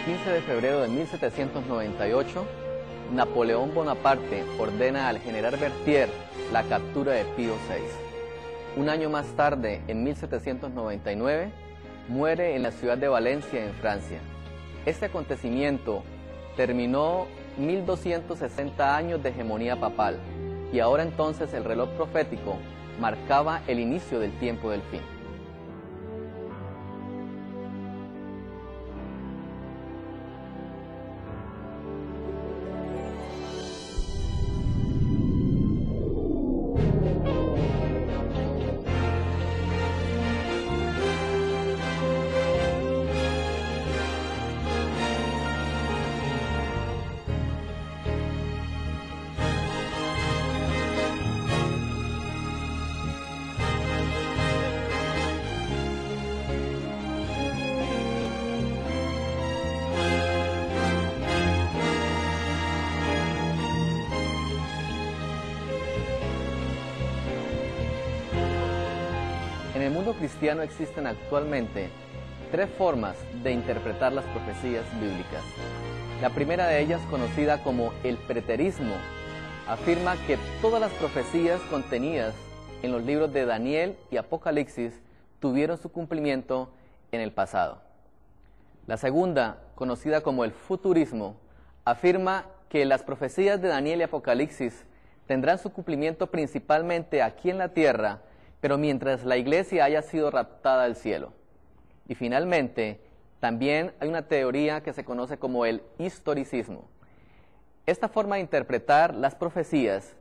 15 de febrero de 1798, Napoleón Bonaparte ordena al general Berthier la captura de Pío VI. Un año más tarde, en 1799, muere en la ciudad de Valencia, en Francia. Este acontecimiento terminó 1260 años de hegemonía papal, y ahora entonces el reloj profético marcaba el inicio del tiempo del fin. En el mundo cristiano existen actualmente tres formas de interpretar las profecías bíblicas. La primera de ellas, conocida como el preterismo, afirma que todas las profecías contenidas en los libros de Daniel y Apocalipsis tuvieron su cumplimiento en el pasado. La segunda, conocida como el futurismo, afirma que las profecías de Daniel y Apocalipsis tendrán su cumplimiento principalmente aquí en la tierra, pero mientras la iglesia haya sido raptada al cielo. Y finalmente, también hay una teoría que se conoce como el historicismo. Esta forma de interpretar las profecías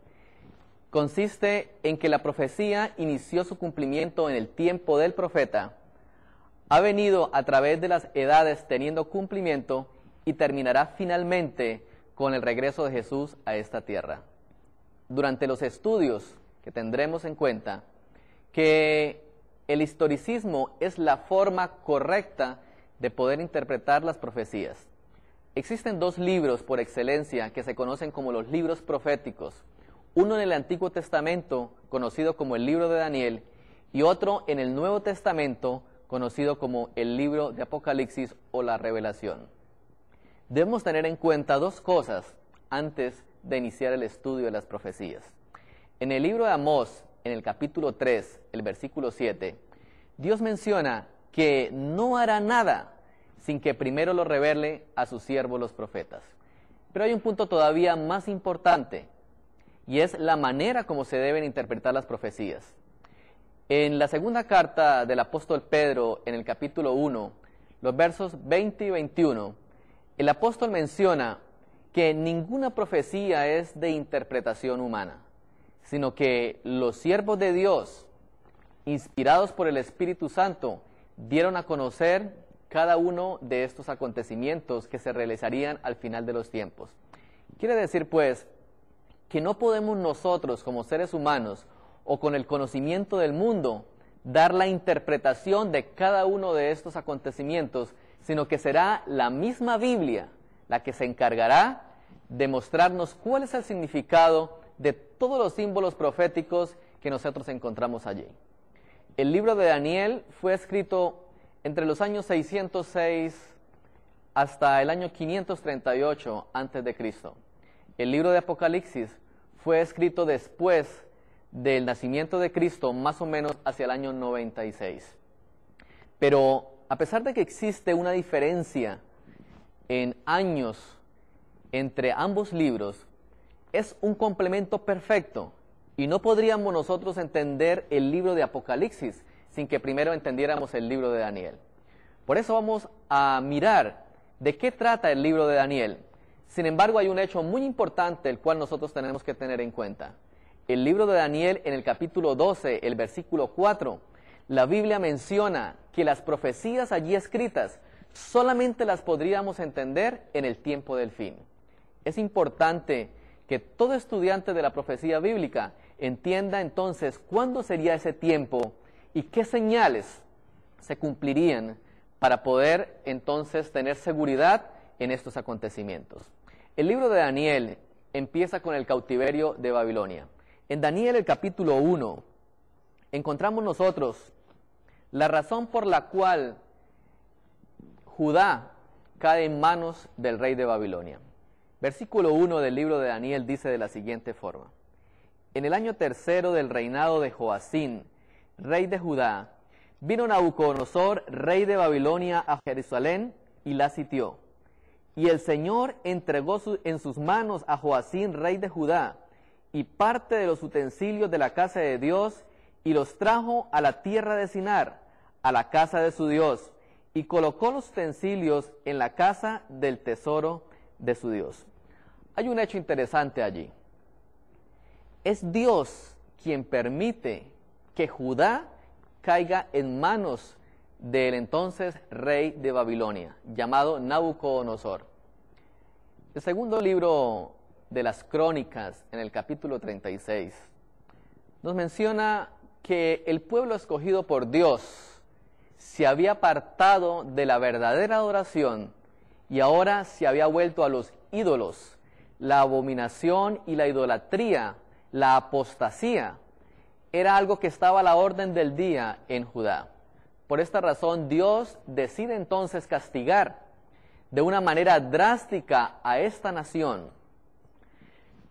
consiste en que la profecía inició su cumplimiento en el tiempo del profeta, ha venido a través de las edades teniendo cumplimiento y terminará finalmente con el regreso de Jesús a esta tierra. Durante los estudios que tendremos en cuenta, que el historicismo es la forma correcta de poder interpretar las profecías. Existen dos libros por excelencia que se conocen como los libros proféticos, uno en el Antiguo Testamento, conocido como el libro de Daniel, y otro en el Nuevo Testamento, conocido como el libro de Apocalipsis o la Revelación. Debemos tener en cuenta dos cosas antes de iniciar el estudio de las profecías. En el libro de Amós, en el capítulo 3, el versículo 7, Dios menciona que no hará nada sin que primero lo revele a sus siervos los profetas. Pero hay un punto todavía más importante, y es la manera como se deben interpretar las profecías. En la segunda carta del apóstol Pedro, en el capítulo 1, los versos 20 y 21, el apóstol menciona que ninguna profecía es de interpretación humana, sino que los siervos de Dios, inspirados por el Espíritu Santo, dieron a conocer cada uno de estos acontecimientos que se realizarían al final de los tiempos. Quiere decir, pues, que no podemos nosotros, como seres humanos, o con el conocimiento del mundo, dar la interpretación de cada uno de estos acontecimientos, sino que será la misma Biblia la que se encargará de mostrarnos cuál es el significado de todos los símbolos proféticos que nosotros encontramos allí. El libro de Daniel fue escrito entre los años 606 hasta el año 538 a.C. El libro de Apocalipsis fue escrito después del nacimiento de Cristo, más o menos hacia el año 96. Pero a pesar de que existe una diferencia en años entre ambos libros, es un complemento perfecto, y no podríamos nosotros entender el libro de Apocalipsis sin que primero entendiéramos el libro de Daniel. Por eso vamos a mirar de qué trata el libro de Daniel. Sin embargo, hay un hecho muy importante el cual nosotros tenemos que tener en cuenta. El libro de Daniel, en el capítulo 12, el versículo 4, la Biblia menciona que las profecías allí escritas solamente las podríamos entender en el tiempo del fin. Es importante que todo estudiante de la profecía bíblica entienda entonces cuándo sería ese tiempo y qué señales se cumplirían para poder entonces tener seguridad en estos acontecimientos. El libro de Daniel empieza con el cautiverio de Babilonia. En Daniel, el capítulo 1, encontramos nosotros la razón por la cual Judá cae en manos del rey de Babilonia. Versículo 1 del libro de Daniel dice de la siguiente forma: En el año tercero del reinado de Joacín, rey de Judá, vino Nabucodonosor, rey de Babilonia, a Jerusalén y la sitió. Y el Señor entregó en sus manos a Joacín, rey de Judá, y parte de los utensilios de la casa de Dios, y los trajo a la tierra de Sinar, a la casa de su Dios, y colocó los utensilios en la casa del tesoro de su Dios. Hay un hecho interesante allí. Es Dios quien permite que Judá caiga en manos del entonces rey de Babilonia, llamado Nabucodonosor. El segundo libro de las Crónicas, en el capítulo 36, nos menciona que el pueblo escogido por Dios se había apartado de la verdadera adoración y ahora se había vuelto a los ídolos, la abominación y la idolatría, la apostasía. Era algo que estaba a la orden del día en Judá. Por esta razón, Dios decide entonces castigar de una manera drástica a esta nación.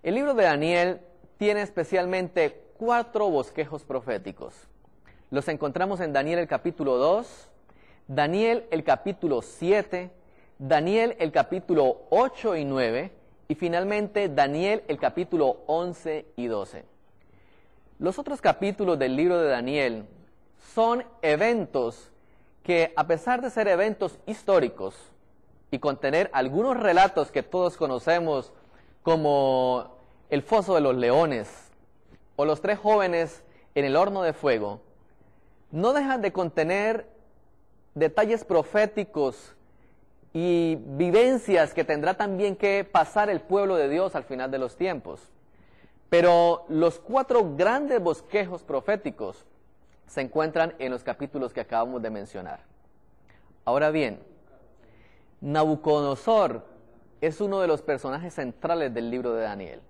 El libro de Daniel tiene especialmente 4 bosquejos proféticos. Los encontramos en Daniel el capítulo 2, Daniel el capítulo 7, Daniel el capítulo 8 y 9, y finalmente Daniel el capítulo 11 y 12. Los otros capítulos del libro de Daniel son eventos que, a pesar de ser eventos históricos y contener algunos relatos que todos conocemos, como el foso de los leones o los 3 jóvenes en el horno de fuego, no dejan de contener detalles proféticos y vivencias que tendrá también que pasar el pueblo de Dios al final de los tiempos. Pero los 4 grandes bosquejos proféticos se encuentran en los capítulos que acabamos de mencionar. Ahora bien, Nabucodonosor es uno de los personajes centrales del libro de Daniel.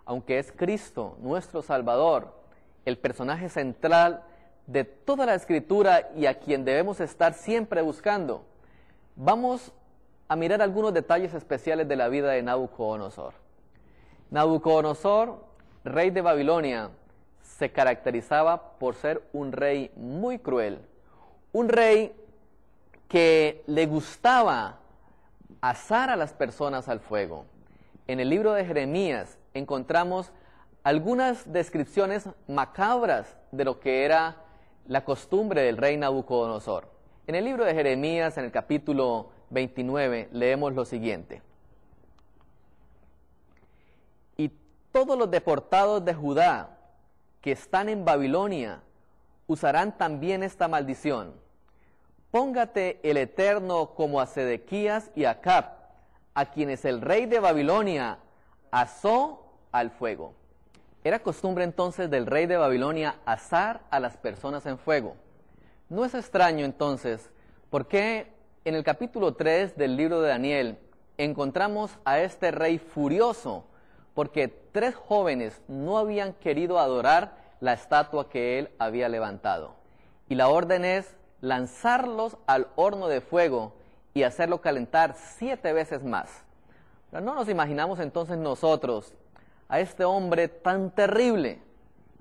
Aunque es Cristo, nuestro Salvador, el personaje central de toda la Escritura y a quien debemos estar siempre buscando, vamos a mirar algunos detalles especiales de la vida de Nabucodonosor. Nabucodonosor, rey de Babilonia, se caracterizaba por ser un rey muy cruel, un rey que le gustaba asar a las personas al fuego. En el libro de Jeremías encontramos algunas descripciones macabras de lo que era la costumbre del rey Nabucodonosor. En el libro de Jeremías, en el capítulo 29, leemos lo siguiente: Y todos los deportados de Judá que están en Babilonia usarán también esta maldición. Póngate el Eterno como a Sedequías y a Acab, a quienes el rey de Babilonia asó al fuego. Era costumbre entonces del rey de Babilonia asar a las personas en fuego. No es extraño entonces, porque en el capítulo 3 del libro de Daniel encontramos a este rey furioso porque 3 jóvenes no habían querido adorar la estatua que él había levantado. Y la orden es lanzarlos al horno de fuego y hacerlo calentar 7 veces más. Pero no nos imaginamos entonces nosotros a este hombre tan terrible,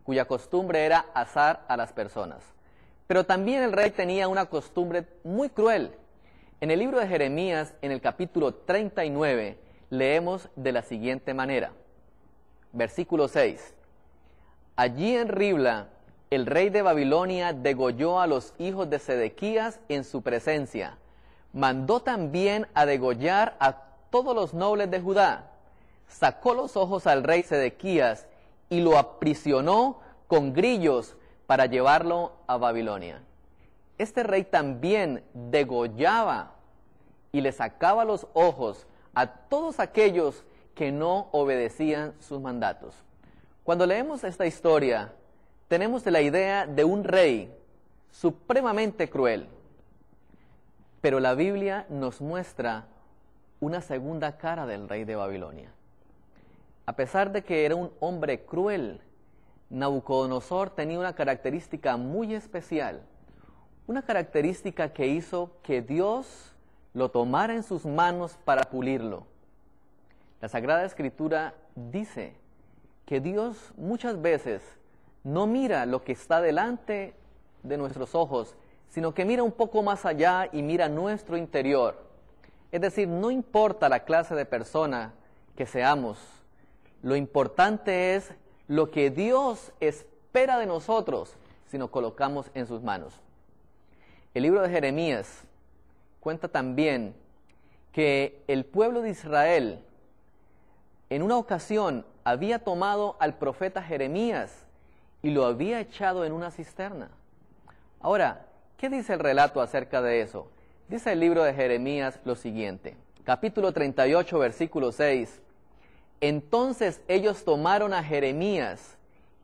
cuya costumbre era asar a las personas. Pero también el rey tenía una costumbre muy cruel. En el libro de Jeremías, en el capítulo 39, leemos de la siguiente manera. Versículo 6. Allí en Ribla, el rey de Babilonia degolló a los hijos de Sedequías en su presencia. Mandó también a degollar a todos los nobles de Judá. Sacó los ojos al rey Sedequías y lo aprisionó con grillos para llevarlo a Babilonia. Este rey también degollaba y le sacaba los ojos a todos aquellos que no obedecían sus mandatos. Cuando leemos esta historia, tenemos la idea de un rey supremamente cruel. Pero la Biblia nos muestra una segunda cara del rey de Babilonia. A pesar de que era un hombre cruel, Nabucodonosor tenía una característica muy especial, una característica que hizo que Dios lo tomara en sus manos para pulirlo. La Sagrada Escritura dice que Dios muchas veces no mira lo que está delante de nuestros ojos, sino que mira un poco más allá y mira nuestro interior. Es decir, no importa la clase de persona que seamos, lo importante es lo que Dios espera de nosotros si nos colocamos en sus manos. El libro de Jeremías cuenta también que el pueblo de Israel en una ocasión había tomado al profeta Jeremías y lo había echado en una cisterna. Ahora, ¿qué dice el relato acerca de eso? Dice el libro de Jeremías lo siguiente, capítulo 38, versículo 6. Entonces ellos tomaron a Jeremías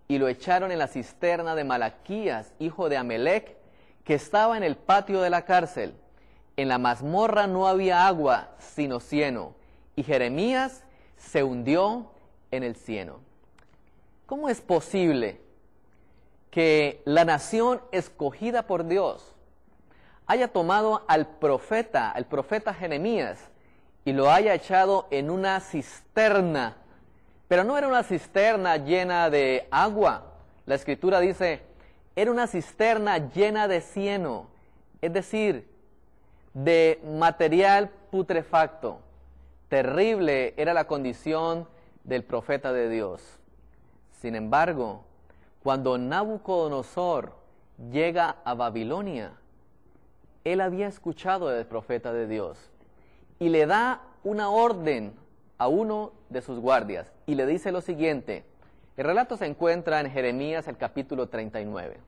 y lo echaron en la cisterna de Malaquías, hijo de Amelec, que estaba en el patio de la cárcel. En la mazmorra no había agua, sino cieno, y Jeremías se hundió en el cieno. ¿Cómo es posible que la nación escogida por Dios haya tomado al profeta Jeremías y lo haya echado en una cisterna? Pero no era una cisterna llena de agua. La Escritura dice, era una cisterna llena de cieno, es decir, de material putrefacto. Terrible era la condición del profeta de Dios. Sin embargo, cuando Nabucodonosor llega a Babilonia, él había escuchado del profeta de Dios y le da una orden a uno de sus guardias y le dice lo siguiente. El relato se encuentra en Jeremías, el capítulo 39,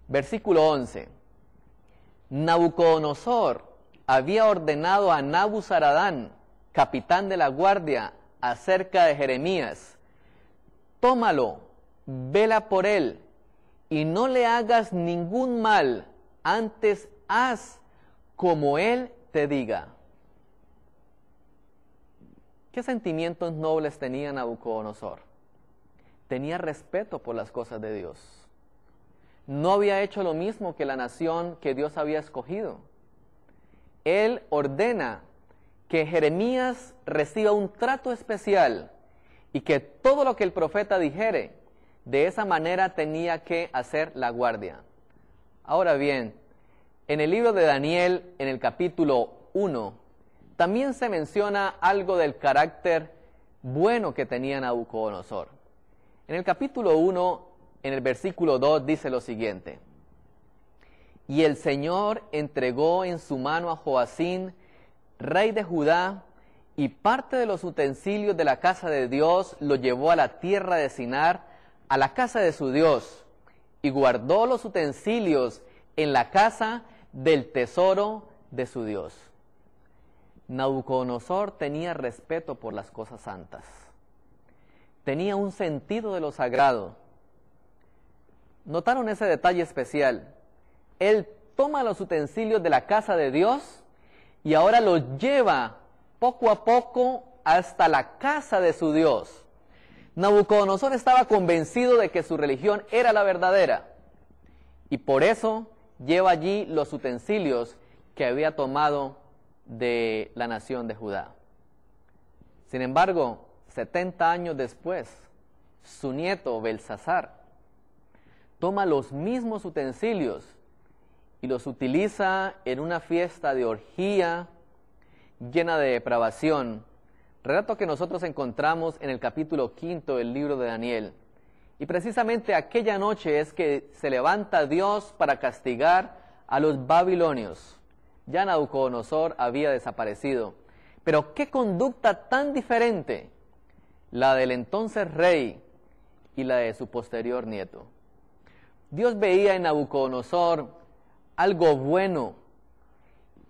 versículo 11. Nabucodonosor había ordenado a Nabuzaradán, capitán de la guardia, acerca de Jeremías: tómalo, vela por él, y no le hagas ningún mal, antes haz como él te diga. ¿Qué sentimientos nobles tenía Nabucodonosor? Tenía respeto por las cosas de Dios. No había hecho lo mismo que la nación que Dios había escogido. Él ordena que Jeremías reciba un trato especial y que todo lo que el profeta dijere, de esa manera tenía que hacer la guardia. Ahora bien, en el libro de Daniel, en el capítulo 1, también se menciona algo del carácter bueno que tenía Nabucodonosor. En el capítulo 1, en el versículo 2, dice lo siguiente: y el Señor entregó en su mano a Joacín, rey de Judá, y parte de los utensilios de la casa de Dios lo llevó a la tierra de Sinar, a la casa de su Dios, y guardó los utensilios en la casa del tesoro de su Dios. Nabucodonosor tenía respeto por las cosas santas. Tenía un sentido de lo sagrado. ¿Notaron ese detalle especial? Él toma los utensilios de la casa de Dios y ahora los lleva poco a poco hasta la casa de su Dios. Nabucodonosor estaba convencido de que su religión era la verdadera y por eso lleva allí los utensilios que había tomado de la nación de Judá. Sin embargo, 70 años después, su nieto Belsasar toma los mismos utensilios y los utiliza en una fiesta de orgía llena de depravación, relato que nosotros encontramos en el capítulo 5 del libro de Daniel. Y precisamente aquella noche es que se levanta Dios para castigar a los babilonios. Ya Nabucodonosor había desaparecido. Pero qué conducta tan diferente la del entonces rey y la de su posterior nieto. Dios veía en Nabucodonosor algo bueno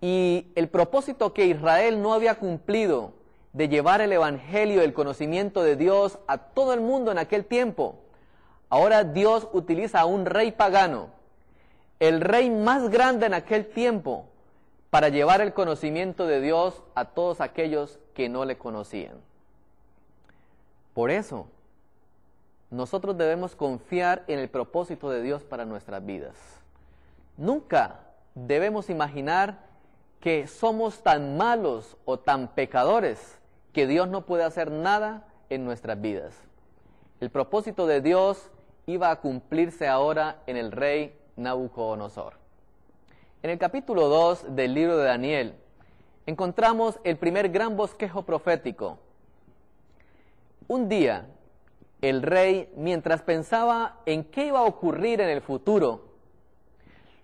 y el propósito que Israel no había cumplido de llevar el evangelio, el conocimiento de Dios a todo el mundo en aquel tiempo. Ahora Dios utiliza a un rey pagano, el rey más grande en aquel tiempo, para llevar el conocimiento de Dios a todos aquellos que no le conocían. Por eso, nosotros debemos confiar en el propósito de Dios para nuestras vidas. Nunca debemos imaginar que somos tan malos o tan pecadores que Dios no puede hacer nada en nuestras vidas. El propósito de Dios iba a cumplirse ahora en el rey Nabucodonosor. En el capítulo 2 del libro de Daniel encontramos el primer gran bosquejo profético. Un día, el rey, mientras pensaba en qué iba a ocurrir en el futuro,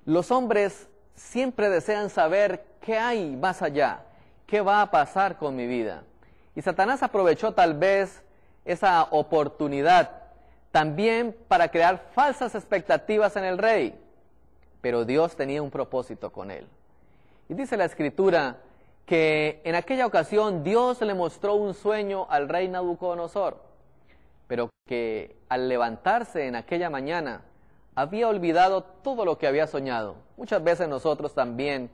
los hombres siempre desean saber qué hay más allá, qué va a pasar con mi vida. Y Satanás aprovechó tal vez esa oportunidad también para crear falsas expectativas en el rey. Pero Dios tenía un propósito con él. Y dice la Escritura que en aquella ocasión Dios le mostró un sueño al rey Nabucodonosor, pero que al levantarse en aquella mañana había olvidado todo lo que había soñado. Muchas veces nosotros también,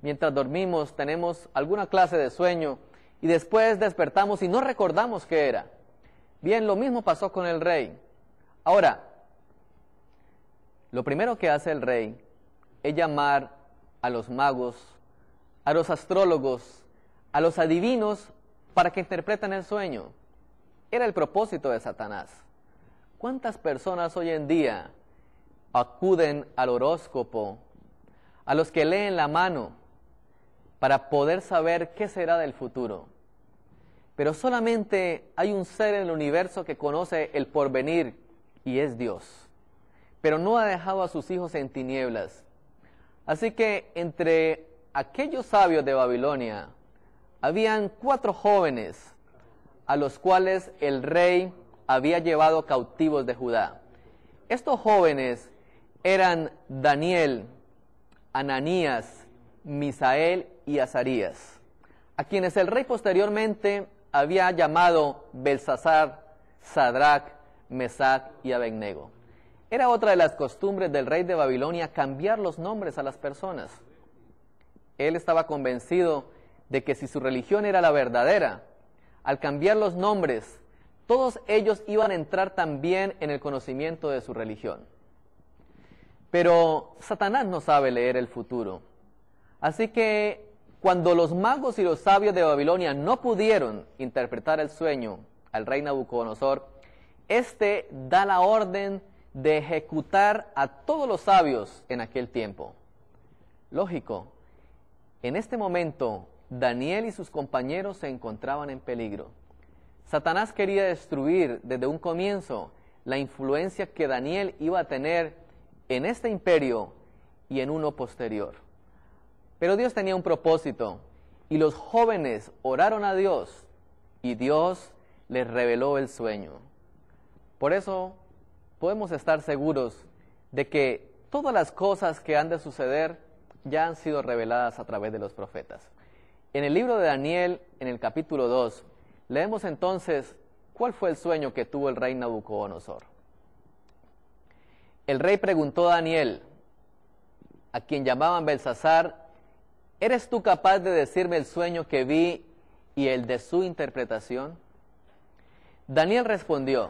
mientras dormimos, tenemos alguna clase de sueño y después despertamos y no recordamos qué era. Bien, lo mismo pasó con el rey. Ahora, lo primero que hace el rey es llamar a los magos, a los astrólogos, a los adivinos para que interpreten el sueño. Era el propósito de Satanás. ¿Cuántas personas hoy en día acuden al horóscopo, a los que leen la mano, para poder saber qué será del futuro? Pero solamente hay un ser en el universo que conoce el porvenir, y es Dios. Pero no ha dejado a sus hijos en tinieblas. Así que entre aquellos sabios de Babilonia, habían 4 jóvenes a los cuales el rey había llevado cautivos de Judá. Estos jóvenes eran Daniel, Ananías, Misael y Azarías, a quienes el rey posteriormente había llamado Belsasar, Sadrach, Mesac y Abednego. Era otra de las costumbres del rey de Babilonia cambiar los nombres a las personas. Él estaba convencido de que si su religión era la verdadera, al cambiar los nombres, todos ellos iban a entrar también en el conocimiento de su religión. Pero Satanás no sabe leer el futuro. Así que cuando los magos y los sabios de Babilonia no pudieron interpretar el sueño al rey Nabucodonosor, éste da la orden de ejecutar a todos los sabios en aquel tiempo. Lógico, en este momento Daniel y sus compañeros se encontraban en peligro. Satanás quería destruir desde un comienzo la influencia que Daniel iba a tener en este imperio y en uno posterior. Pero Dios tenía un propósito y los jóvenes oraron a Dios y Dios les reveló el sueño. Por eso podemos estar seguros de que todas las cosas que han de suceder ya han sido reveladas a través de los profetas. En el libro de Daniel, en el capítulo 2, leemos entonces cuál fue el sueño que tuvo el rey Nabucodonosor. El rey preguntó a Daniel, a quien llamaban Belsasar, ¿eres tú capaz de decirme el sueño que vi y el de su interpretación? Daniel respondió,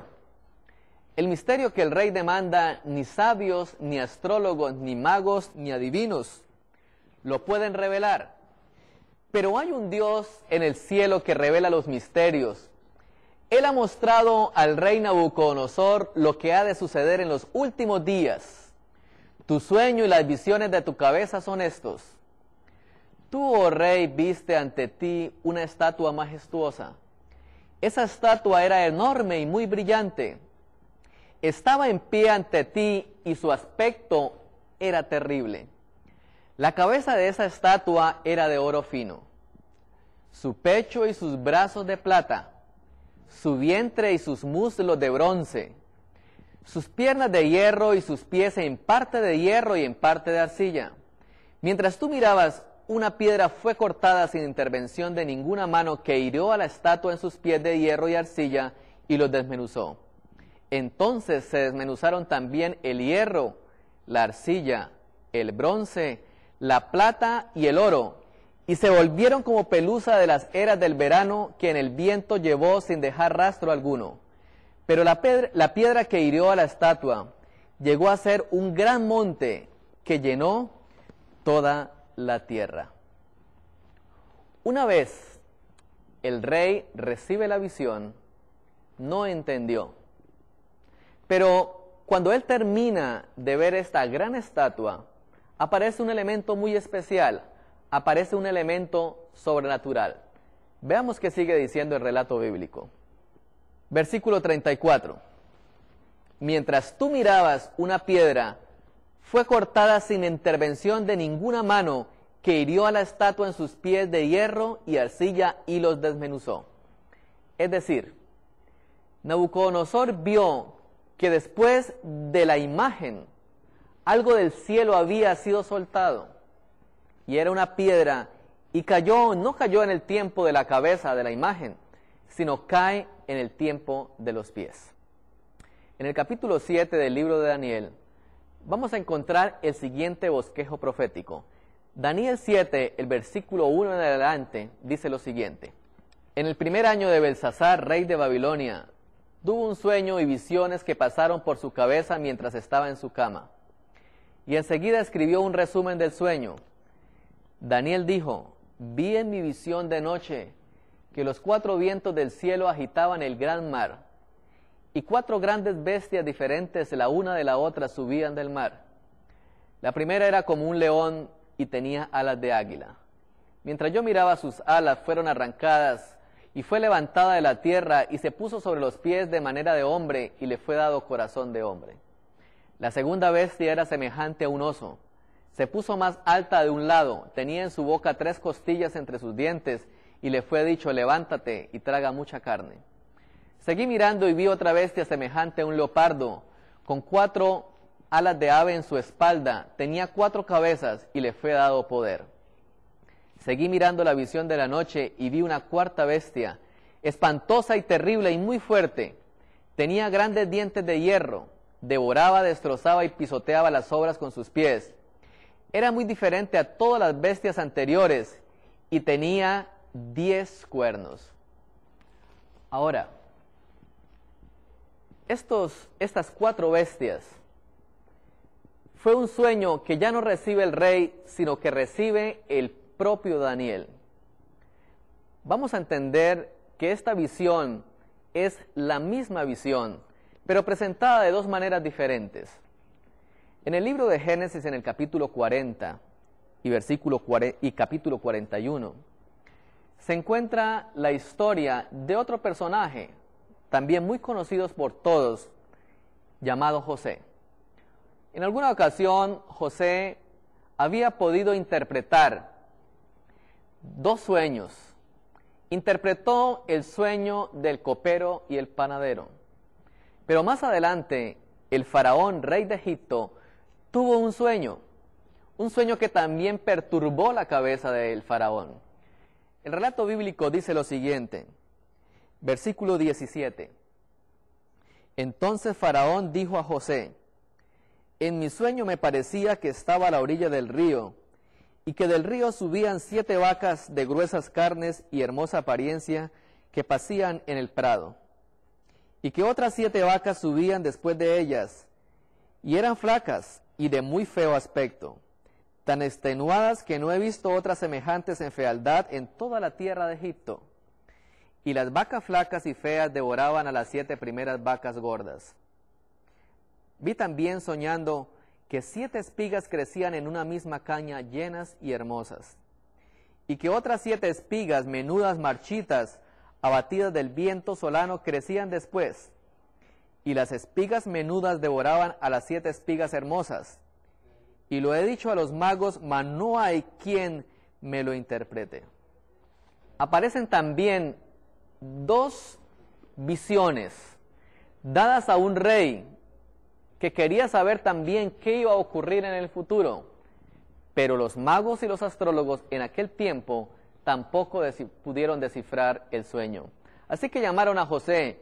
el misterio que el rey demanda, ni sabios, ni astrólogos, ni magos, ni adivinos lo pueden revelar. Pero hay un Dios en el cielo que revela los misterios. Él ha mostrado al rey Nabucodonosor lo que ha de suceder en los últimos días. Tu sueño y las visiones de tu cabeza son estos. Tú, oh rey, viste ante ti una estatua majestuosa. Esa estatua era enorme y muy brillante. Estaba en pie ante ti y su aspecto era terrible. La cabeza de esa estatua era de oro fino, su pecho y sus brazos de plata, su vientre y sus muslos de bronce, sus piernas de hierro y sus pies en parte de hierro y en parte de arcilla. Mientras tú mirabas, una piedra fue cortada sin intervención de ninguna mano que hirió a la estatua en sus pies de hierro y arcilla y los desmenuzó. Entonces se desmenuzaron también el hierro, la arcilla, el bronce, la plata y el oro, y se volvieron como pelusa de las eras del verano que en el viento llevó sin dejar rastro alguno. Pero la piedra que hirió a la estatua llegó a ser un gran monte que llenó toda la tierra. Una vez el rey recibe la visión, no entendió. Pero cuando él termina de ver esta gran estatua, aparece un elemento muy especial, aparece un elemento sobrenatural. Veamos qué sigue diciendo el relato bíblico. Versículo 34. Mientras tú mirabas, una piedra fue cortada sin intervención de ninguna mano, que hirió a la estatua en sus pies de hierro y arcilla y los desmenuzó. Es decir, Nabucodonosor vio que después de la imagen, algo del cielo había sido soltado, y era una piedra, y no cayó en el tiempo de la cabeza de la imagen, sino cae en el tiempo de los pies. En el capítulo 7 del libro de Daniel, vamos a encontrar el siguiente bosquejo profético. Daniel 7, el versículo 1 en adelante, dice lo siguiente. En el primer año de Belsasar, rey de Babilonia, tuvo un sueño y visiones que pasaron por su cabeza mientras estaba en su cama. Y enseguida escribió un resumen del sueño. Daniel dijo, vi en mi visión de noche que los 4 vientos del cielo agitaban el gran mar, y 4 grandes bestias diferentes la una de la otra subían del mar. La primera era como un león y tenía alas de águila. Mientras yo miraba, sus alas fueron arrancadas y fue levantada de la tierra y se puso sobre los pies de manera de hombre y le fue dado corazón de hombre. La segunda bestia era semejante a un oso. Se puso más alta de un lado, tenía en su boca 3 costillas entre sus dientes y le fue dicho, levántate y traga mucha carne. Seguí mirando y vi otra bestia semejante a un leopardo, con 4 alas de ave en su espalda, tenía 4 cabezas y le fue dado poder. Seguí mirando la visión de la noche y vi una cuarta bestia, espantosa y terrible y muy fuerte. Tenía grandes dientes de hierro, devoraba, destrozaba y pisoteaba las obras con sus pies. Era muy diferente a todas las bestias anteriores y tenía 10 cuernos. Ahora, estas 4 bestias, fue un sueño que ya no recibe el rey, sino que recibe el propio Daniel. Vamos a entender que esta visión es la misma visión, pero presentada de 2 maneras diferentes. En el libro de Génesis, en el capítulo 40 y capítulo 41, se encuentra la historia de otro personaje, también muy conocido por todos, llamado José. En alguna ocasión, José había podido interpretar 2 sueños. Interpretó el sueño del copero y el panadero. Pero más adelante, el faraón, rey de Egipto, tuvo un sueño que también perturbó la cabeza del faraón. El relato bíblico dice lo siguiente, versículo 17. Entonces Faraón dijo a José, en mi sueño me parecía que estaba a la orilla del río, y que del río subían 7 vacas de gruesas carnes y hermosa apariencia que pasían en el prado, y que otras 7 vacas subían después de ellas, y eran flacas y de muy feo aspecto, tan extenuadas que no he visto otras semejantes en fealdad en toda la tierra de Egipto. Y las vacas flacas y feas devoraban a las 7 primeras vacas gordas. Vi también soñando que 7 espigas crecían en una misma caña llenas y hermosas, y que otras 7 espigas menudas marchitas, abatidas del viento solano, crecían después, y las espigas menudas devoraban a las 7 espigas hermosas. Y lo he dicho a los magos, mas no hay quien me lo interprete. Aparecen también 2 visiones dadas a un rey que quería saber también qué iba a ocurrir en el futuro. Pero los magos y los astrólogos en aquel tiempo tampoco pudieron descifrar el sueño. Así que llamaron a José,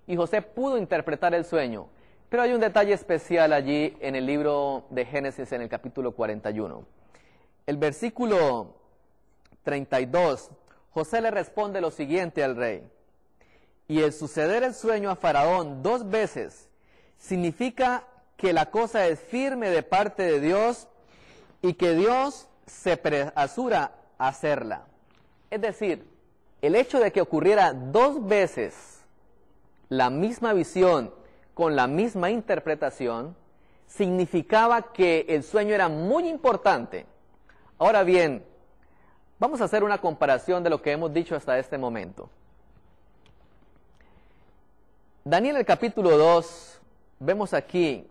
y José pudo interpretar el sueño. Pero hay un detalle especial allí en el libro de Génesis, en el capítulo 41. El versículo 32, José le responde lo siguiente al rey. Y el suceder el sueño a Faraón 2 veces significa que la cosa es firme de parte de Dios y que Dios se apresura a hacerla. Es decir, el hecho de que ocurriera dos veces la misma visión con la misma interpretación significaba que el sueño era muy importante. Ahora bien, vamos a hacer una comparación de lo que hemos dicho hasta este momento. Daniel, el capítulo 2, vemos aquí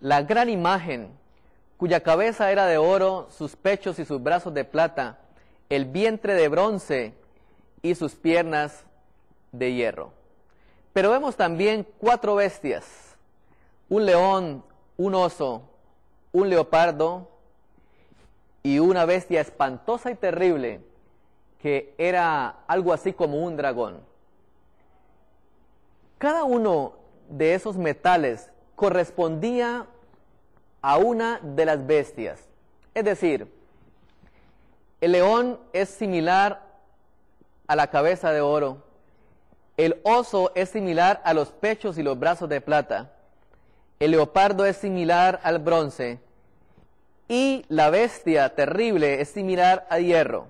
la gran imagen, cuya cabeza era de oro, sus pechos y sus brazos de plata, el vientre de bronce y sus piernas de hierro. Pero vemos también cuatro bestias, un león, un oso, un leopardo y una bestia espantosa y terrible que era algo así como un dragón. Cada uno de esos metales correspondía a una de las bestias. Es decir, el león es similar a la cabeza de oro, el oso es similar a los pechos y los brazos de plata, el leopardo es similar al bronce y la bestia terrible es similar a hierro.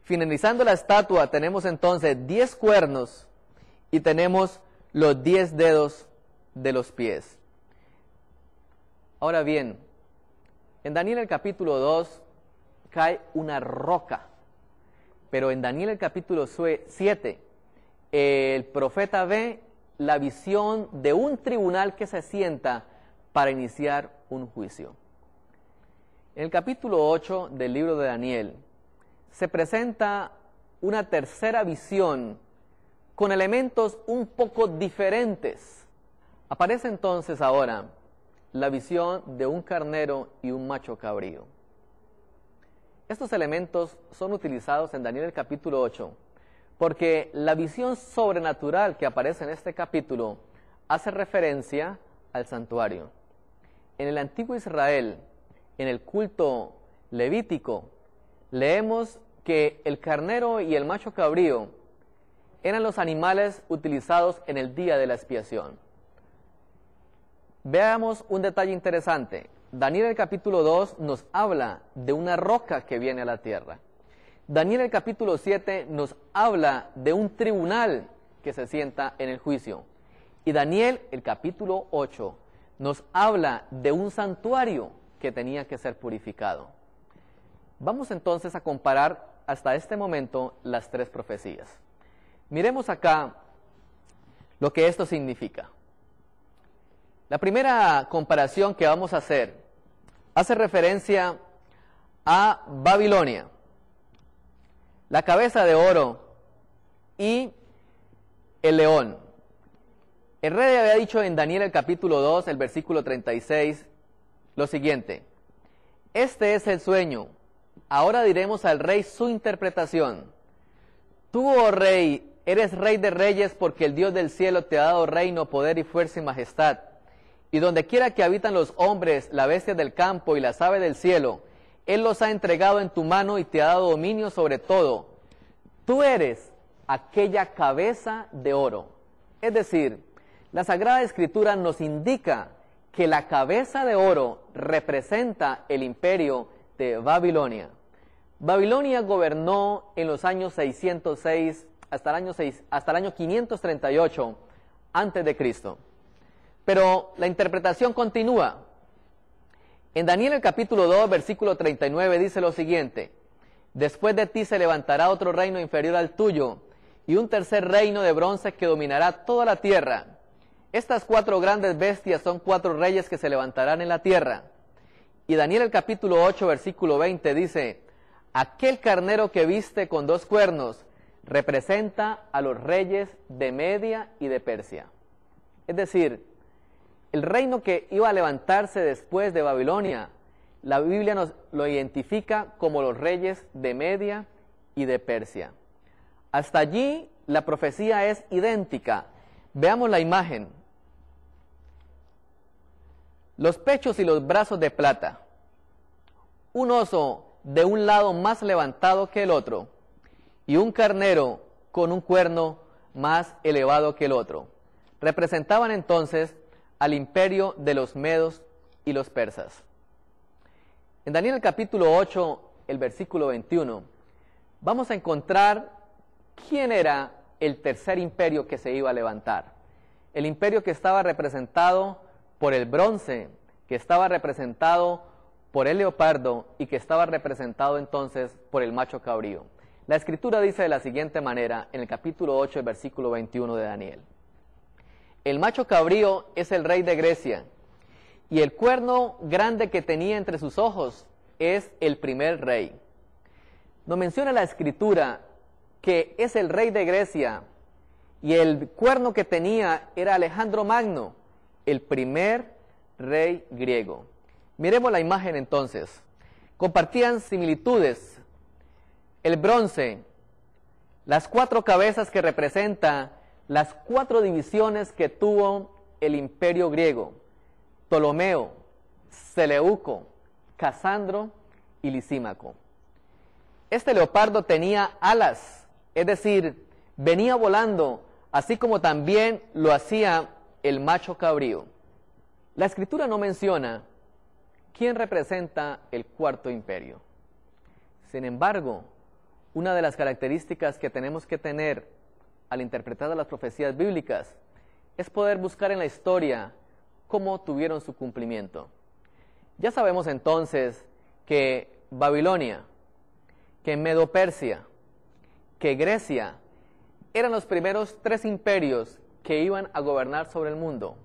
Finalizando la estatua tenemos entonces 10 cuernos y tenemos los 10 dedos de los pies. Ahora bien, en Daniel el capítulo 2 cae una roca, pero en Daniel el capítulo 7 el profeta ve la visión de un tribunal que se sienta para iniciar un juicio. En el capítulo 8 del libro de Daniel se presenta una tercera visión con elementos un poco diferentes. Aparece entonces ahora la visión de un carnero y un macho cabrío. Estos elementos son utilizados en Daniel el capítulo 8 porque la visión sobrenatural que aparece en este capítulo hace referencia al santuario. En el antiguo Israel, en el culto levítico, leemos que el carnero y el macho cabrío eran los animales utilizados en el día de la expiación. Veamos un detalle interesante. Daniel el capítulo 2 nos habla de una roca que viene a la tierra. Daniel el capítulo 7 nos habla de un tribunal que se sienta en el juicio. Y Daniel el capítulo 8 nos habla de un santuario que tenía que ser purificado. Vamos entonces a comparar hasta este momento las tres profecías. Miremos acá lo que esto significa. La primera comparación que vamos a hacer hace referencia a Babilonia, la cabeza de oro y el león. El rey había dicho en Daniel el capítulo 2, el versículo 36, lo siguiente: este es el sueño, ahora diremos al rey su interpretación. Tú, oh rey, eres rey de reyes porque el Dios del cielo te ha dado reino, poder y fuerza y majestad. Y donde quiera que habitan los hombres, la bestia del campo y las aves del cielo, Él los ha entregado en tu mano y te ha dado dominio sobre todo. Tú eres aquella cabeza de oro. Es decir, la Sagrada Escritura nos indica que la cabeza de oro representa el imperio de Babilonia. Babilonia gobernó en los años 606 hasta el año 538 antes de Cristo. Pero la interpretación continúa. En Daniel el capítulo 2, versículo 39 dice lo siguiente: después de ti se levantará otro reino inferior al tuyo, y un tercer reino de bronce que dominará toda la tierra. Estas cuatro grandes bestias son cuatro reyes que se levantarán en la tierra. Y Daniel el capítulo 8, versículo 20 dice: aquel carnero que viste con dos cuernos representa a los reyes de Media y de Persia. Es decir, el reino que iba a levantarse después de Babilonia, la Biblia nos lo identifica como los reyes de Media y de Persia. Hasta allí la profecía es idéntica. Veamos la imagen. Los pechos y los brazos de plata. Un oso de un lado más levantado que el otro, y un carnero con un cuerno más elevado que el otro. Representaban entonces al imperio de los medos y los persas. En Daniel el capítulo 8, el versículo 21, vamos a encontrar quién era el tercer imperio que se iba a levantar. El imperio que estaba representado por el bronce, que estaba representado por el leopardo y que estaba representado entonces por el macho cabrío. La escritura dice de la siguiente manera en el capítulo 8, el versículo 21 de Daniel. El macho cabrío es el rey de Grecia, y el cuerno grande que tenía entre sus ojos es el primer rey. Nos menciona la escritura que es el rey de Grecia, y el cuerno que tenía era Alejandro Magno, el primer rey griego. Miremos la imagen entonces. Compartían similitudes. El bronce, las 4 cabezas que representan las 4 divisiones que tuvo el imperio griego: Ptolomeo, Seleuco, Casandro y Lisímaco. Este leopardo tenía alas, es decir, venía volando, así como también lo hacía el macho cabrío. La escritura no menciona quién representa el cuarto imperio. Sin embargo, una de las características que tenemos que tener al interpretar las profecías bíblicas es poder buscar en la historia cómo tuvieron su cumplimiento. Ya sabemos entonces que Babilonia, que Medo-Persia, que Grecia eran los primeros 3 imperios que iban a gobernar sobre el mundo.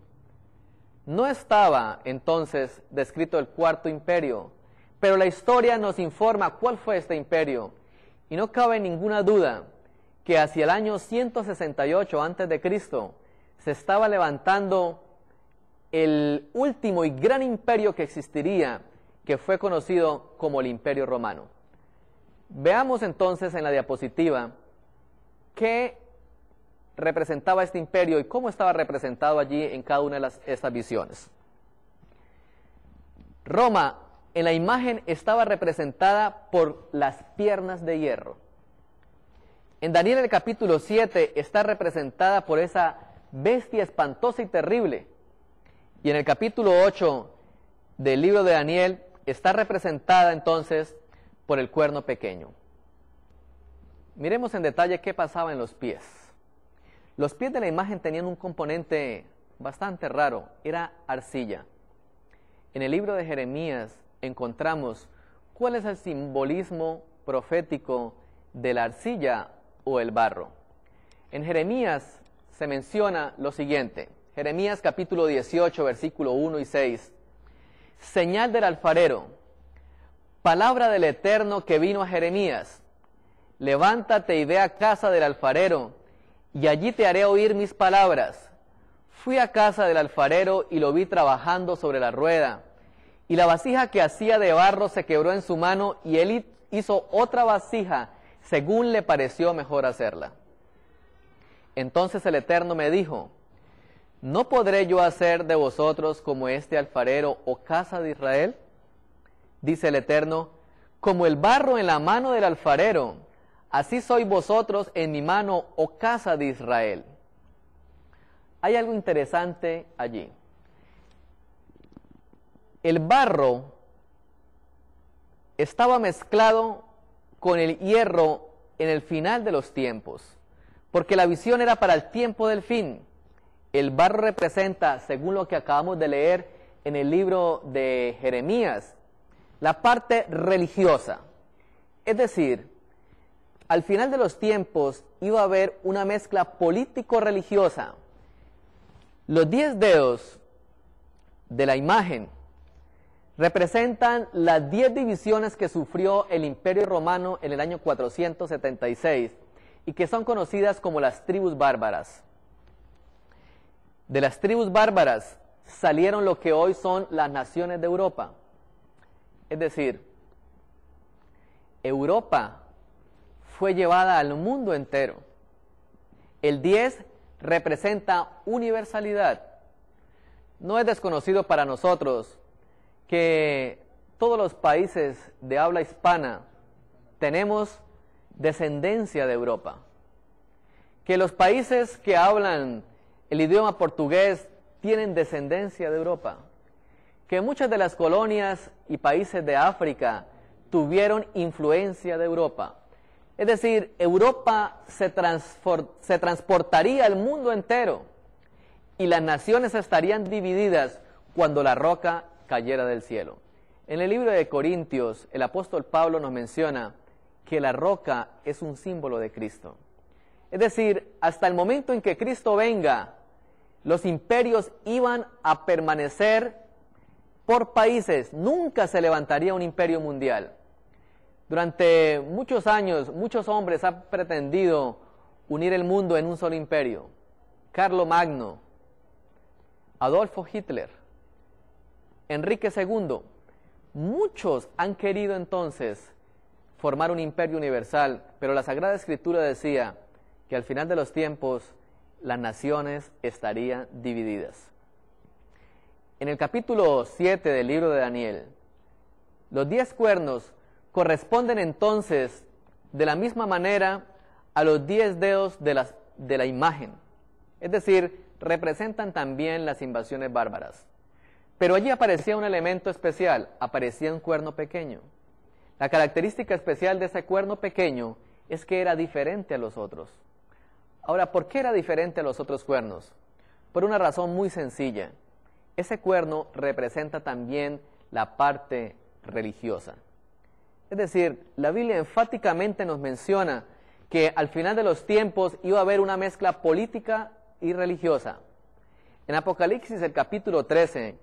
No estaba entonces descrito el cuarto imperio, pero la historia nos informa cuál fue este imperio, y no cabe ninguna duda que hacia el año 168 a.C. se estaba levantando el último y gran imperio que existiría, que fue conocido como el Imperio Romano. Veamos entonces en la diapositiva qué representaba este imperio y cómo estaba representado allí en cada una de estas visiones. Roma, en la imagen, estaba representada por las piernas de hierro. En Daniel el capítulo 7 está representada por esa bestia espantosa y terrible. Y en el capítulo 8 del libro de Daniel está representada entonces por el cuerno pequeño. Miremos en detalle qué pasaba en los pies. Los pies de la imagen tenían un componente bastante raro, era arcilla. En el libro de Jeremías encontramos cuál es el simbolismo profético de la arcilla o el barro. En Jeremías se menciona lo siguiente, Jeremías capítulo 18, versículo 1 y 6. Señal del alfarero, palabra del Eterno que vino a Jeremías. Levántate y ve a casa del alfarero, y allí te haré oír mis palabras. Fui a casa del alfarero y lo vi trabajando sobre la rueda, y la vasija que hacía de barro se quebró en su mano, y él hizo otra vasija según le pareció mejor hacerla. Entonces el Eterno me dijo, ¿no podré yo hacer de vosotros como este alfarero, oh casa de Israel? Dice el Eterno, como el barro en la mano del alfarero, así sois vosotros en mi mano, oh casa de Israel. Hay algo interesante allí. El barro estaba mezclado con el hierro en el final de los tiempos, porque la visión era para el tiempo del fin. El barro representa, según lo que acabamos de leer en el libro de Jeremías, la parte religiosa. Es decir, al final de los tiempos iba a haber una mezcla político-religiosa. Los 10 dedos de la imagen representan las 10 divisiones que sufrió el Imperio Romano en el año 476 y que son conocidas como las tribus bárbaras. De las tribus bárbaras salieron lo que hoy son las naciones de Europa. Es decir, Europa fue llevada al mundo entero. El 10 representa universalidad. No es desconocido para nosotros que todos los países de habla hispana tenemos descendencia de Europa. Que los países que hablan el idioma portugués tienen descendencia de Europa. Que muchas de las colonias y países de África tuvieron influencia de Europa. Es decir, Europa se transportaría al mundo entero y las naciones estarían divididas cuando la roca cayera del cielo. En el libro de Corintios, el apóstol Pablo nos menciona que la roca es un símbolo de Cristo. Es decir, hasta el momento en que Cristo venga, los imperios iban a permanecer por países. Nunca se levantaría un imperio mundial. Durante muchos años, muchos hombres han pretendido unir el mundo en un solo imperio. Carlomagno, Adolfo Hitler, Enrique II. Muchos han querido entonces formar un imperio universal, pero la Sagrada Escritura decía que al final de los tiempos las naciones estarían divididas. En el capítulo 7 del libro de Daniel, los 10 cuernos corresponden entonces de la misma manera a los 10 dedos de la imagen. Es decir, representan también las invasiones bárbaras. Pero allí aparecía un elemento especial, aparecía un cuerno pequeño. La característica especial de ese cuerno pequeño es que era diferente a los otros. Ahora, ¿por qué era diferente a los otros cuernos? Por una razón muy sencilla. Ese cuerno representa también la parte religiosa. Es decir, la Biblia enfáticamente nos menciona que al final de los tiempos iba a haber una mezcla política y religiosa. En Apocalipsis, el capítulo 13,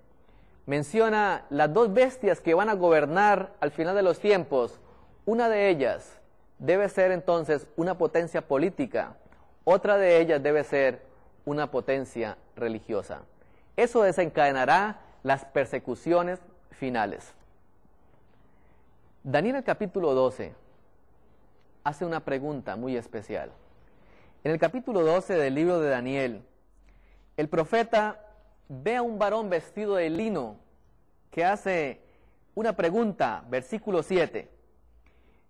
menciona las 2 bestias que van a gobernar al final de los tiempos. Una de ellas debe ser entonces una potencia política, otra de ellas debe ser una potencia religiosa. Eso desencadenará las persecuciones finales. Daniel, el capítulo 12, hace una pregunta muy especial. En el capítulo 12 del libro de Daniel, el profeta ve a un varón vestido de lino que hace una pregunta, versículo 7.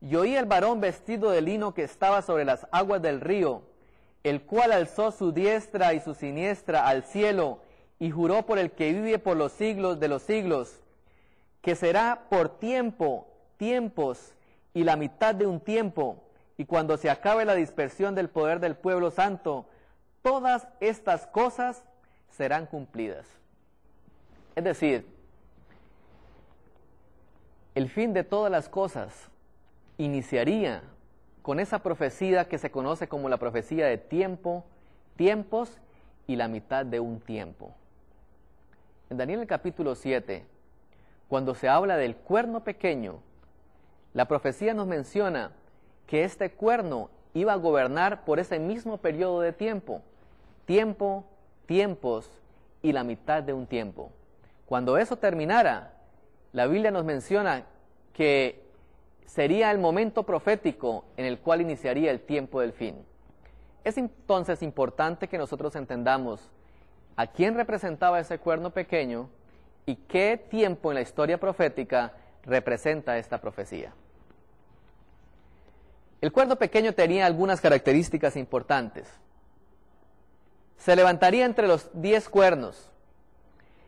Y oí al varón vestido de lino que estaba sobre las aguas del río, el cual alzó su diestra y su siniestra al cielo y juró por el que vive por los siglos de los siglos, que será por tiempos y la mitad de un tiempo, y cuando se acabe la dispersión del poder del pueblo santo, todas estas cosas serán cumplidas. Es decir, el fin de todas las cosas iniciaría con esa profecía que se conoce como la profecía de tiempos y la mitad de un tiempo. En Daniel el capítulo 7, cuando se habla del cuerno pequeño, la profecía nos menciona que este cuerno iba a gobernar por ese mismo periodo de tiempo, tiempos y la mitad de un tiempo. Cuando eso terminara, la Biblia nos menciona que sería el momento profético en el cual iniciaría el tiempo del fin. Es entonces importante que nosotros entendamos a quién representaba ese cuerno pequeño y qué tiempo en la historia profética representa esta profecía. El cuerno pequeño tenía algunas características importantes. Se levantaría entre los 10 cuernos.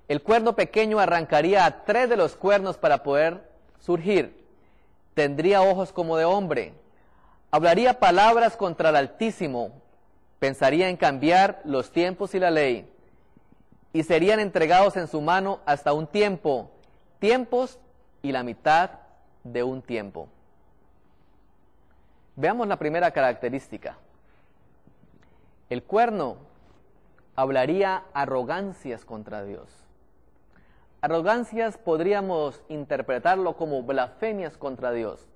El cuerno pequeño arrancaría a 3 de los cuernos para poder surgir. Tendría ojos como de hombre. Hablaría palabras contra el Altísimo. Pensaría en cambiar los tiempos y la ley. Y serían entregados en su mano hasta un tiempo, tiempos y la mitad de un tiempo. Veamos la primera característica. El cuerno hablaría arrogancias contra Dios. Arrogancias podríamos interpretarlo como blasfemias contra Dios.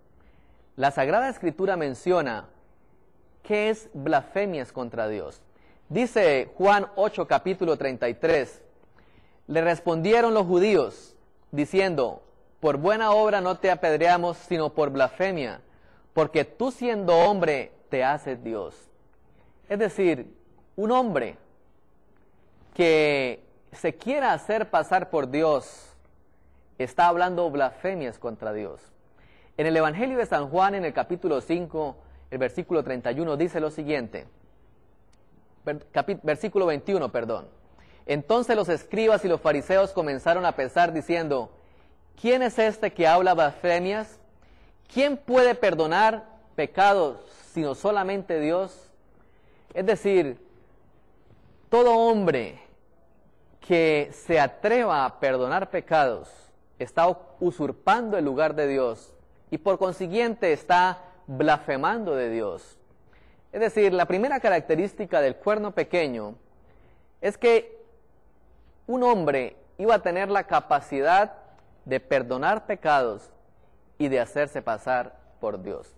La Sagrada Escritura menciona qué es blasfemias contra Dios. Dice Juan 8, capítulo 33, le respondieron los judíos, diciendo, por buena obra no te apedreamos, sino por blasfemia, porque tú siendo hombre te haces Dios. Es decir, un hombre que se quiera hacer pasar por Dios está hablando blasfemias contra Dios. En el Evangelio de San Juan, en el capítulo 5, el versículo 31, dice lo siguiente, versículo 21, perdón. Entonces los escribas y los fariseos comenzaron a pensar diciendo, ¿quién es este que habla blasfemias? ¿Quién puede perdonar pecado, sino solamente Dios? Es decir, todo hombre que se atreva a perdonar pecados está usurpando el lugar de Dios y por consiguiente está blasfemando de Dios. Es decir, la primera característica del cuerno pequeño es que un hombre iba a tener la capacidad de perdonar pecados y de hacerse pasar por Dios.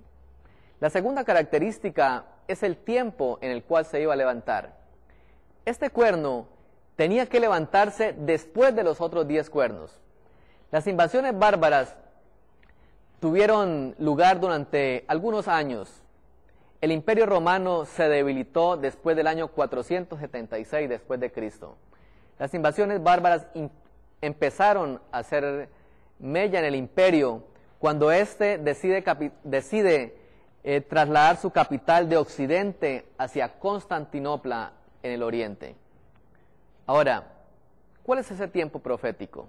La segunda característica es el tiempo en el cual se iba a levantar. Este cuerno tenía que levantarse después de los otros 10 cuernos. Las invasiones bárbaras tuvieron lugar durante algunos años. El Imperio Romano se debilitó después del año 476 después de Cristo. Las invasiones bárbaras empezaron a hacer mella en el imperio cuando éste decide trasladar su capital de Occidente hacia Constantinopla en el Oriente. Ahora, ¿cuál es ese tiempo profético?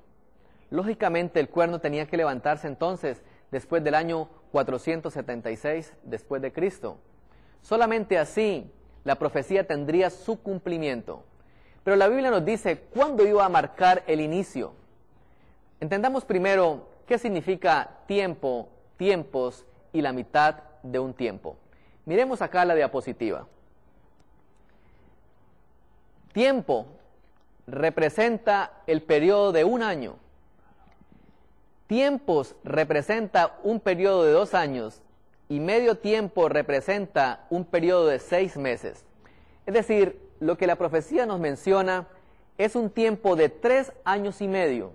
Lógicamente el cuerno tenía que levantarse entonces después del año 476 después de Cristo. Solamente así la profecía tendría su cumplimiento. Pero la Biblia nos dice cuándo iba a marcar el inicio. Entendamos primero qué significa tiempo, tiempos y la mitad de un tiempo. Miremos acá la diapositiva. Tiempo representa el periodo de un año. Tiempos representa un periodo de 2 años y medio tiempo representa un periodo de 6 meses. Es decir, lo que la profecía nos menciona es un tiempo de 3 años y medio.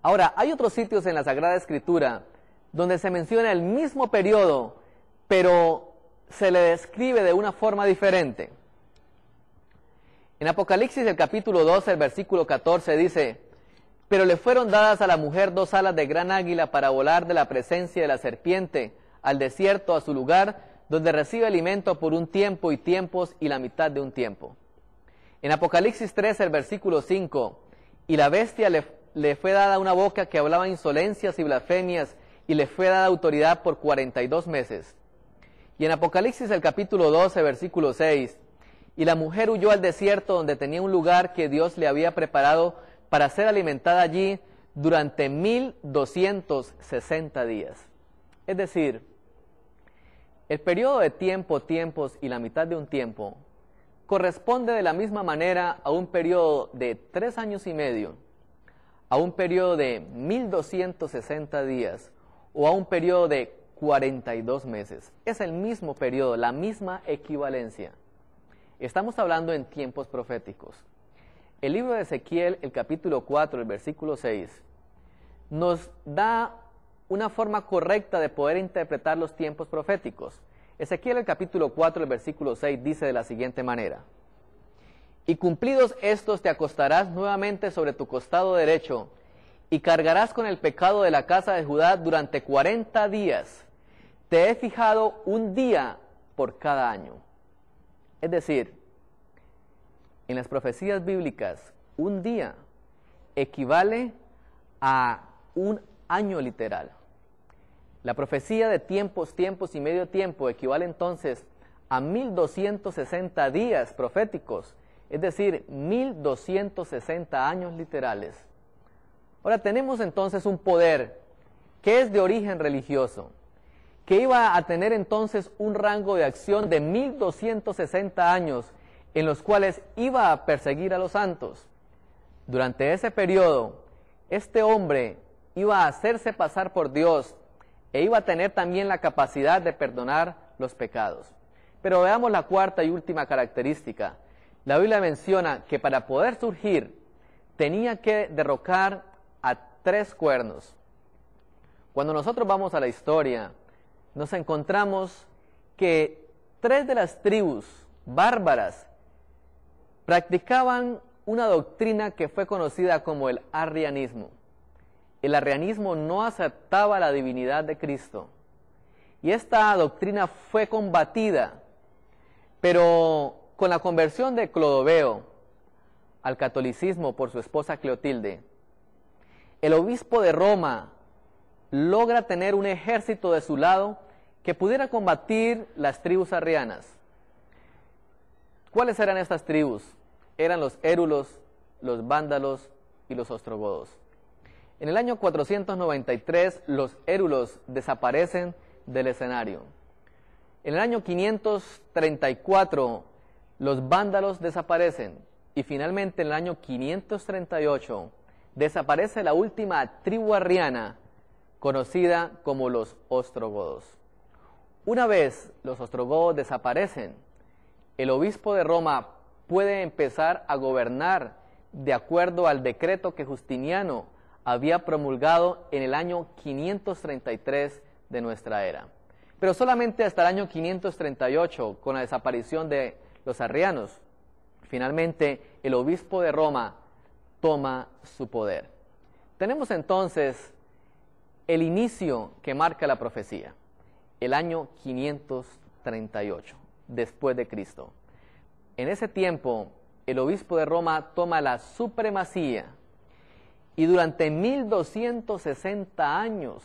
Ahora, hay otros sitios en la Sagrada Escritura donde se menciona el mismo periodo, pero se le describe de una forma diferente. En Apocalipsis, el capítulo 12, el versículo 14 dice: pero le fueron dadas a la mujer 2 alas de gran águila para volar de la presencia de la serpiente al desierto, a su lugar, donde recibe alimento por un tiempo y tiempos y la mitad de un tiempo. En Apocalipsis 13, el versículo 5, y la bestia le fue dada una boca que hablaba insolencias y blasfemias, y le fue dada autoridad por 42 meses. Y en Apocalipsis, el capítulo 12, versículo 6, y la mujer huyó al desierto donde tenía un lugar que Dios le había preparado para ser alimentada allí durante 1260 días. Es decir, el periodo de tiempo, tiempos y la mitad de un tiempo corresponde de la misma manera a un periodo de 3 años y medio, a un periodo de 1260 días o a un periodo de 42 meses. Es el mismo periodo, la misma equivalencia. Estamos hablando en tiempos proféticos. El libro de Ezequiel, el capítulo 4, el versículo 6, nos da una forma correcta de poder interpretar los tiempos proféticos. Ezequiel, el capítulo 4, el versículo 6, dice de la siguiente manera: y cumplidos estos te acostarás nuevamente sobre tu costado derecho, y cargarás con el pecado de la casa de Judá durante 40 días. Te he fijado un día por cada año. Es decir, en las profecías bíblicas, un día equivale a un año literal. La profecía de tiempos, tiempos y medio tiempo equivale entonces a 1260 días proféticos, es decir, 1260 años literales. Ahora tenemos entonces un poder que es de origen religioso, que iba a tener entonces un rango de acción de 1260 años, en los cuales iba a perseguir a los santos. Durante ese periodo, este hombre iba a hacerse pasar por Dios e iba a tener también la capacidad de perdonar los pecados. Pero veamos la cuarta y última característica. La Biblia menciona que para poder surgir tenía que derrocar a 3 cuernos. Cuando nosotros vamos a la historia, nos encontramos que 3 de las tribus bárbaras practicaban una doctrina que fue conocida como el arrianismo. El arrianismo no aceptaba la divinidad de Cristo. Y esta doctrina fue combatida, pero con la conversión de Clodoveo al catolicismo por su esposa Clotilde, el obispo de Roma logra tener un ejército de su lado que pudiera combatir las tribus arrianas. ¿Cuáles eran estas tribus? Eran los érulos, los vándalos y los ostrogodos. En el año 493 los érulos desaparecen del escenario. En el año 534 los vándalos desaparecen y finalmente en el año 538 desaparece la última tribu arriana conocida como los ostrogodos. Una vez los ostrogodos desaparecen, el obispo de Roma puede empezar a gobernar de acuerdo al decreto que Justiniano había promulgado en el año 533 de nuestra era. Pero solamente hasta el año 538, con la desaparición de los arrianos, finalmente el obispo de Roma toma su poder. Tenemos entonces el inicio que marca la profecía, el año 538, después de Cristo. En ese tiempo, el obispo de Roma toma la supremacía y durante 1260 años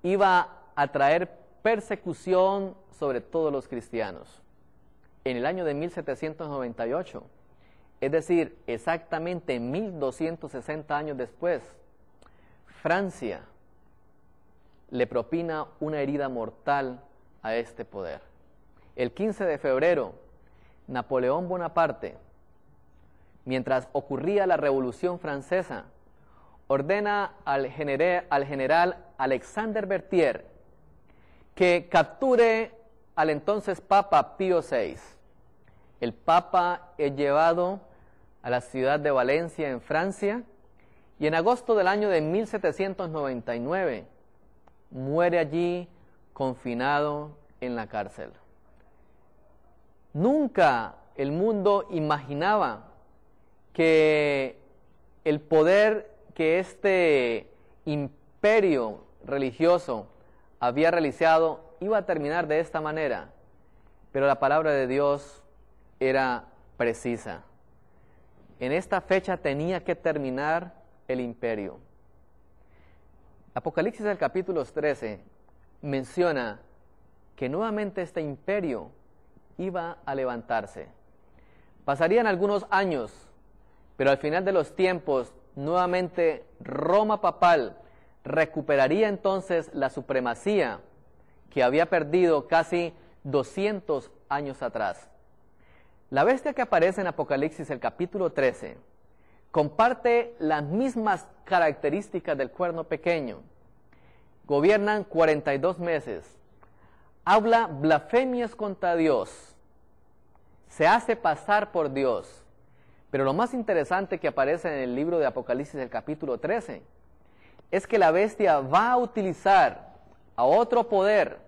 iba a traer persecución sobre todos los cristianos. En el año de 1798, es decir, exactamente 1260 años después, Francia le propina una herida mortal a este poder. El 15 de febrero, Napoleón Bonaparte, mientras ocurría la Revolución Francesa, ordena al general Alexander Berthier que capture al entonces Papa Pío VI. El Papa es llevado a la ciudad de Valencia, en Francia, y en agosto del año de 1799 muere allí confinado en la cárcel. Nunca el mundo imaginaba que el poder que este imperio religioso había realizado iba a terminar de esta manera, pero la palabra de Dios era precisa. En esta fecha tenía que terminar el imperio. Apocalipsis, el capítulo 13, menciona que nuevamente este imperio iba a levantarse. Pasarían algunos años, pero al final de los tiempos, nuevamente Roma papal recuperaría entonces la supremacía que había perdido casi 200 años atrás. La bestia que aparece en Apocalipsis, el capítulo 13, comparte las mismas características del cuerno pequeño. Gobiernan 42 meses. Habla blasfemias contra Dios. Se hace pasar por Dios. Pero lo más interesante que aparece en el libro de Apocalipsis, el capítulo 13, es que la bestia va a utilizar a otro poder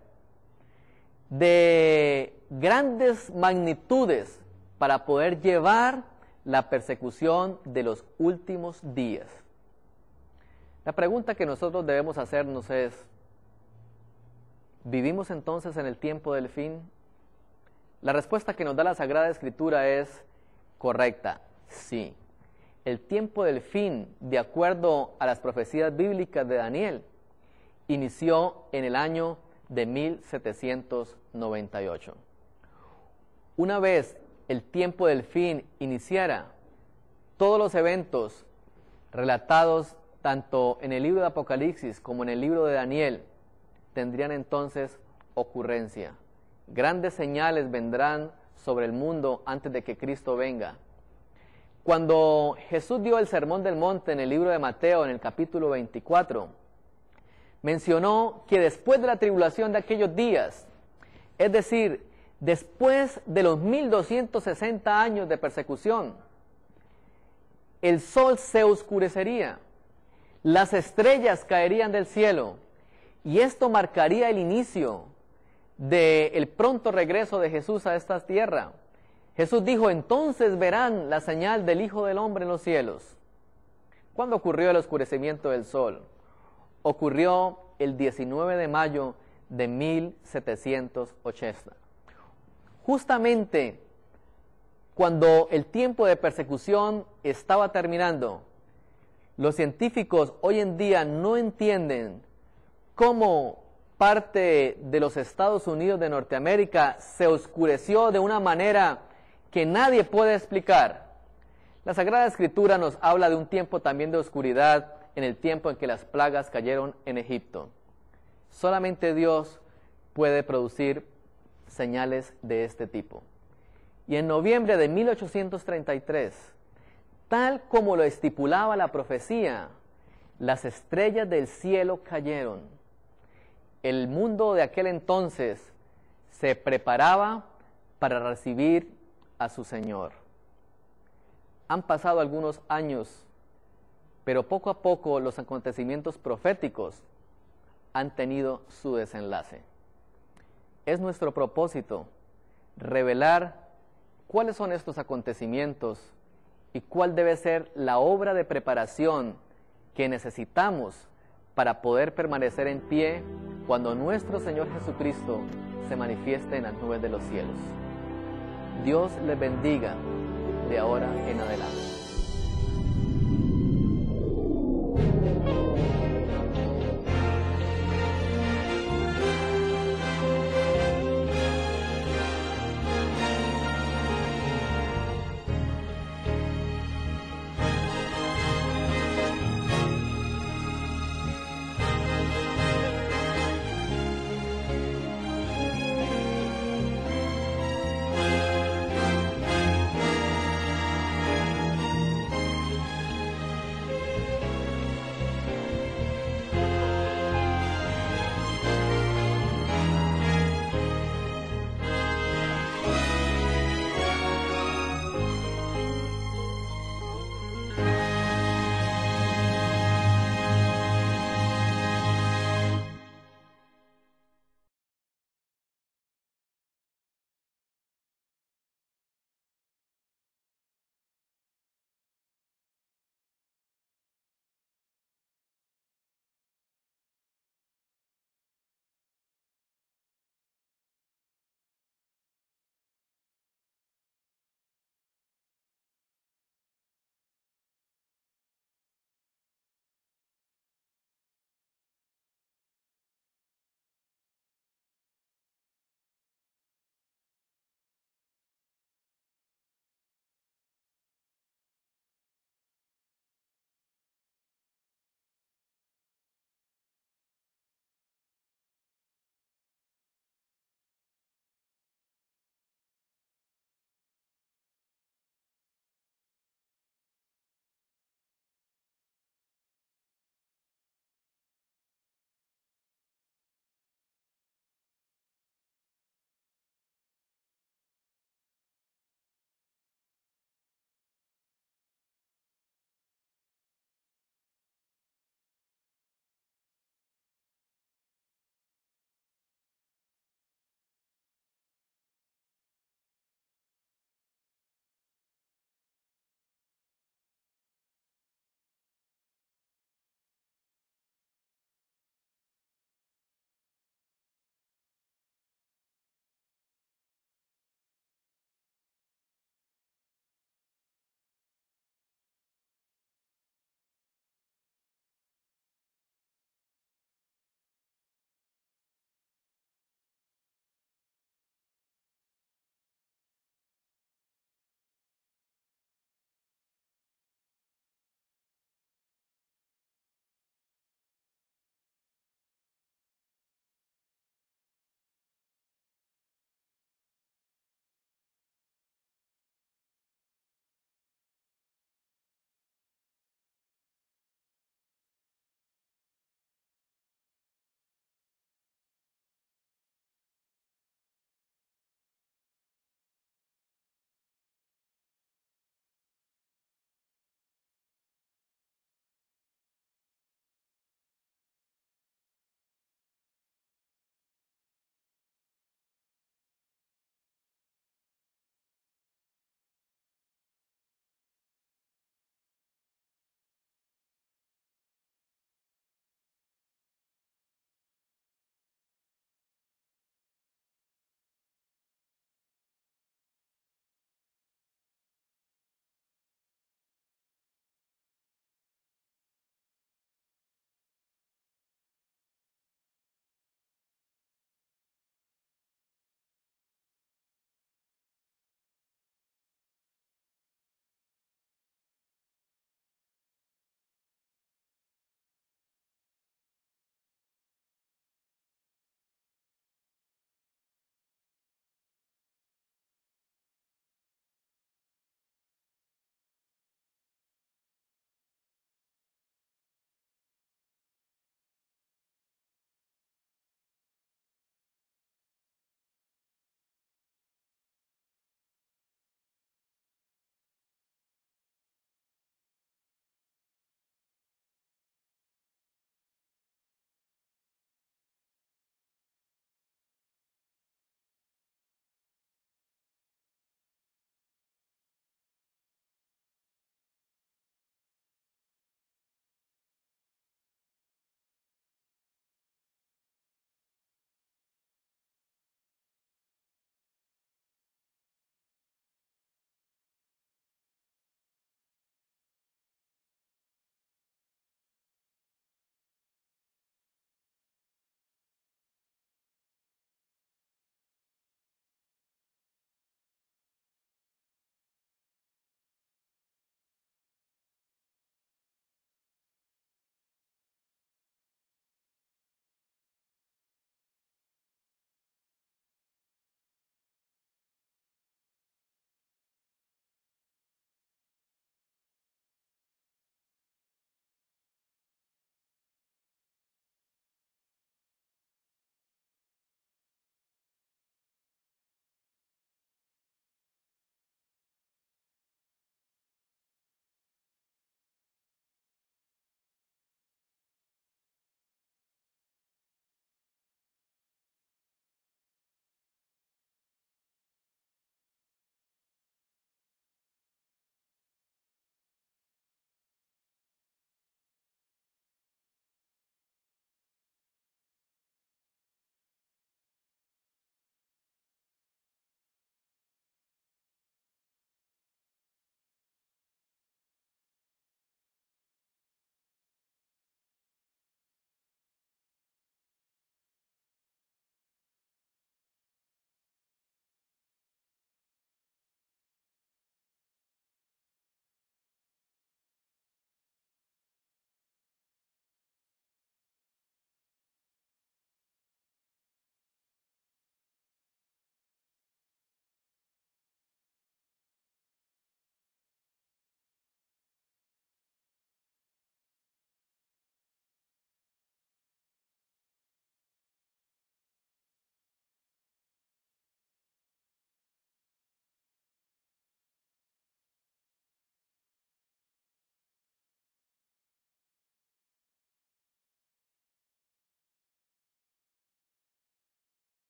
de grandes magnitudes para poder llevar la persecución de los últimos días. La pregunta que nosotros debemos hacernos es, ¿vivimos entonces en el tiempo del fin? La respuesta que nos da la Sagrada Escritura es correcta, sí. El tiempo del fin, de acuerdo a las profecías bíblicas de Daniel, inició en el año de 1798. Una vez el tiempo del fin iniciara, todos los eventos relatados tanto en el libro de Apocalipsis como en el libro de Daniel tendrían entonces ocurrencia. Grandes señales vendrán sobre el mundo antes de que Cristo venga. Cuando Jesús dio el Sermón del Monte en el libro de Mateo, en el capítulo 24, mencionó que después de la tribulación de aquellos días, es decir, después de los 1260 años de persecución, el sol se oscurecería, las estrellas caerían del cielo, y esto marcaría el inicio del pronto regreso de Jesús a esta tierra. Jesús dijo, entonces verán la señal del Hijo del Hombre en los cielos. ¿Cuándo ocurrió el oscurecimiento del sol? Ocurrió el 19 de mayo de 1780. Justamente cuando el tiempo de persecución estaba terminando, los científicos hoy en día no entienden cómo parte de los Estados Unidos de Norteamérica se oscureció de una manera que nadie puede explicar. La Sagrada Escritura nos habla de un tiempo también de oscuridad en el tiempo en que las plagas cayeron en Egipto. Solamente Dios puede producir señales de este tipo. Y en noviembre de 1833, tal como lo estipulaba la profecía, las estrellas del cielo cayeron. El mundo de aquel entonces se preparaba para recibir a su Señor. Han pasado algunos años, pero poco a poco los acontecimientos proféticos han tenido su desenlace. Es nuestro propósito revelar cuáles son estos acontecimientos y cuál debe ser la obra de preparación que necesitamos para poder permanecer en pie cuando nuestro Señor Jesucristo se manifieste en las nubes de los cielos. Dios les bendiga de ahora en adelante.